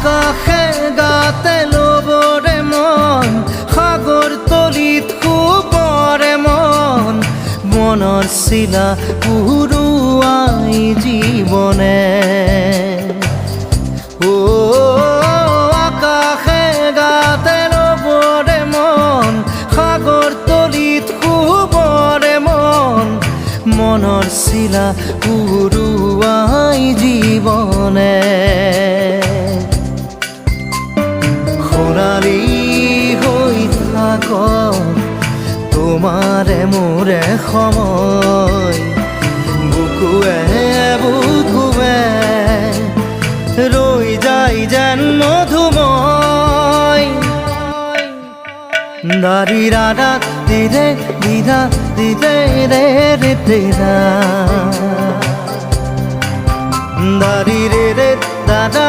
আকাশে গাতে ল'বৰে মন সাগৰ তলিত শুবৰে মন মনৰ চিলা উৰুৱাই জীৱনে আকাশে গাতে ল'বৰে মন সাগৰ তলিত শুবৰে মন মনৰ চিলা উৰুৱাই জীৱনে খৰালি হৈ থাক তোমাৰে মোৰে সময় বুকুৱে বুকুৱে ৰৈ যায় যেন মধুময় দাৰি ৰাধা দিদে দিদা দিদে ৰে ৰে তেৰা দাৰি ৰে ৰে দাদা